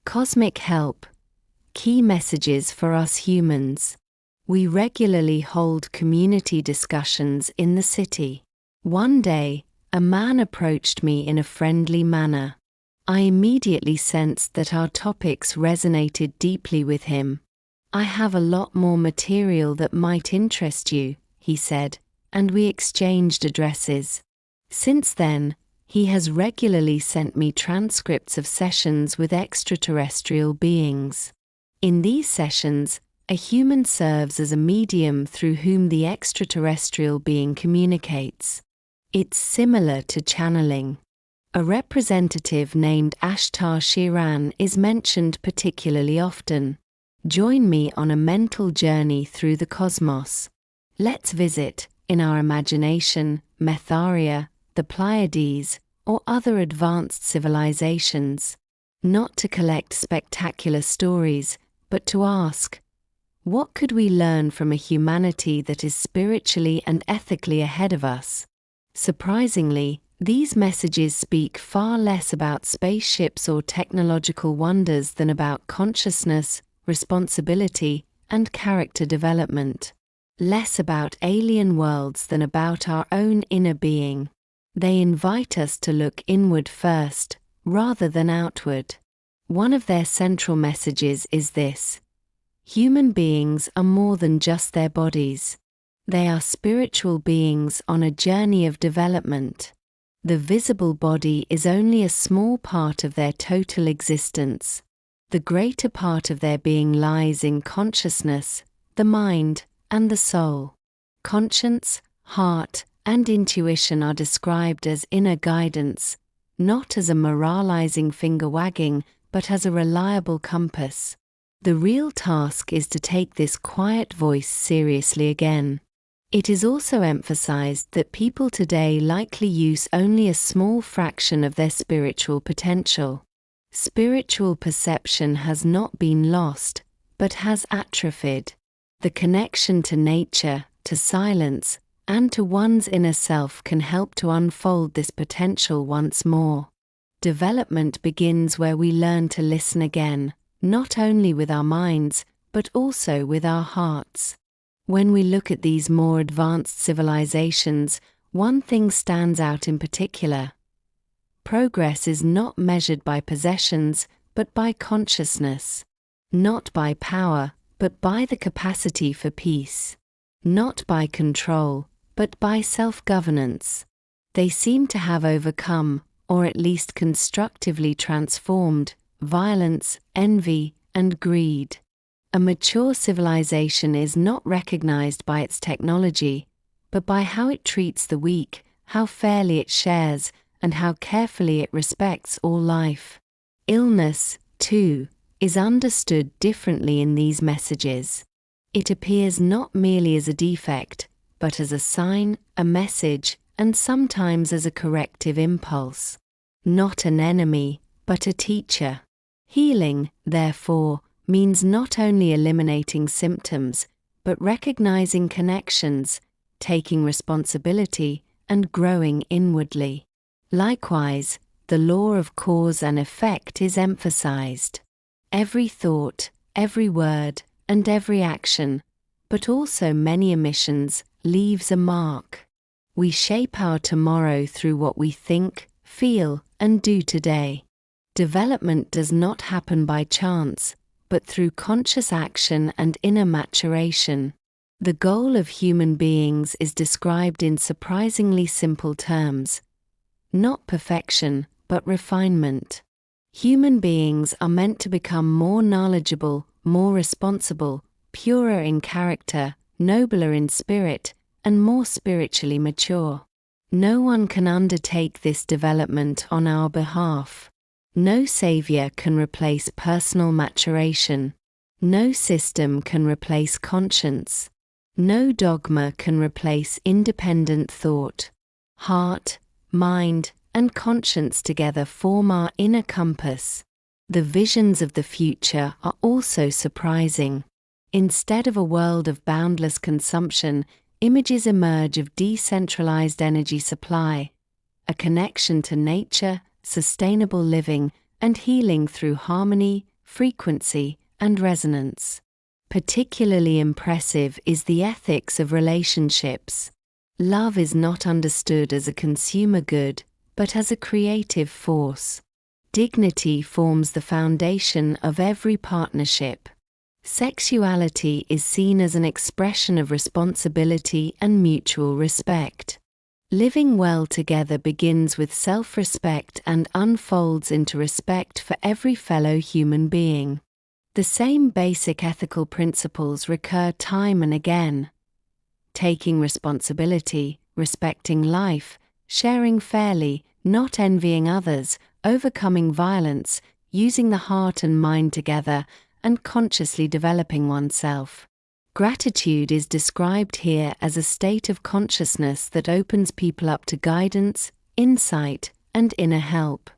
Cosmic help. Key messages for us humans. We regularly hold community discussions in the city. One day, a man approached me in a friendly manner. I immediately sensed that our topics resonated deeply with him. "I have a lot more material that might interest you," he said, and we exchanged addresses. Since then, he has regularly sent me transcripts of sessions with extraterrestrial beings. In these sessions, a human serves as a medium through whom the extraterrestrial being communicates. It's similar to channeling. A representative named Ashtar Shiran is mentioned particularly often. Join me on a mental journey through the cosmos. Let's visit, in our imagination, Metharia, the Pleiades, or other advanced civilizations. Not to collect spectacular stories, but to ask, what could we learn from a humanity that is spiritually and ethically ahead of us? Surprisingly, these messages speak far less about spaceships or technological wonders than about consciousness, responsibility, and character development. Less about alien worlds than about our own inner being. They invite us to look inward first, rather than outward. One of their central messages is this: human beings are more than just their bodies. They are spiritual beings on a journey of development. The visible body is only a small part of their total existence. The greater part of their being lies in consciousness, the mind, and the soul. Conscience, heart, and intuition are described as inner guidance, not as a moralizing finger wagging, but as a reliable compass. The real task is to take this quiet voice seriously again. It is also emphasized that people today likely use only a small fraction of their spiritual potential. Spiritual perception has not been lost, but has atrophied. The connection to nature, to silence, and to one's inner self can help to unfold this potential once more. Development begins where we learn to listen again, not only with our minds, but also with our hearts. When we look at these more advanced civilizations, one thing stands out in particular. Progress is not measured by possessions, but by consciousness. Not by power, but by the capacity for peace. Not by control, but by self-governance. They seem to have overcome, or at least constructively transformed, violence, envy, and greed. A mature civilization is not recognized by its technology, but by how it treats the weak, how fairly it shares, and how carefully it respects all life. Illness, too, is understood differently in these messages. It appears not merely as a defect, but as a sign, a message, and sometimes as a corrective impulse. Not an enemy, but a teacher. Healing, therefore, means not only eliminating symptoms, but recognizing connections, taking responsibility, and growing inwardly. Likewise, the law of cause and effect is emphasized. Every thought, every word, and every action, but also many omissions, leaves a mark. We shape our tomorrow through what we think, feel, and do today. Development does not happen by chance, but through conscious action and inner maturation. The goal of human beings is described in surprisingly simple terms. Not perfection, but refinement. Human beings are meant to become more knowledgeable, more responsible, purer in character, nobler in spirit, and more spiritually mature. No one can undertake this development on our behalf. No savior can replace personal maturation. No system can replace conscience. No dogma can replace independent thought. Heart, mind, and conscience together form our inner compass. The visions of the future are also surprising. Instead of a world of boundless consumption, images emerge of decentralized energy supply, a connection to nature, sustainable living, and healing through harmony, frequency, and resonance. Particularly impressive is the ethics of relationships. Love is not understood as a consumer good, but as a creative force. Dignity forms the foundation of every partnership. Sexuality is seen as an expression of responsibility and mutual respect. Living well together begins with self-respect and unfolds into respect for every fellow human being. The same basic ethical principles recur time and again. Taking responsibility, respecting life, sharing fairly, not envying others, overcoming violence, using the heart and mind together, and consciously developing oneself. Gratitude is described here as a state of consciousness that opens people up to guidance, insight, and inner help.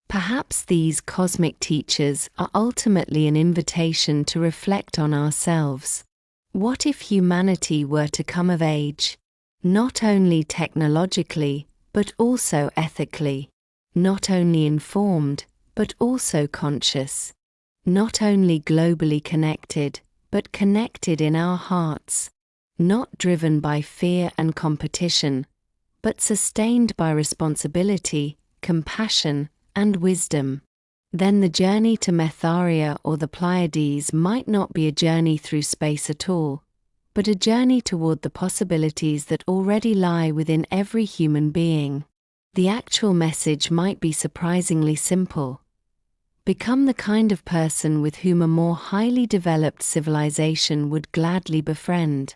Perhaps these cosmic teachers are ultimately an invitation to reflect on ourselves. What if humanity were to come of age? Not only technologically, but also ethically. Not only informed, but also conscious. Not only globally connected, but connected in our hearts. Not driven by fear and competition, but sustained by responsibility, compassion, and wisdom. Then the journey to Metharia or the Pleiades might not be a journey through space at all, but a journey toward the possibilities that already lie within every human being. The actual message might be surprisingly simple. Become the kind of person with whom a more highly developed civilization would gladly befriend.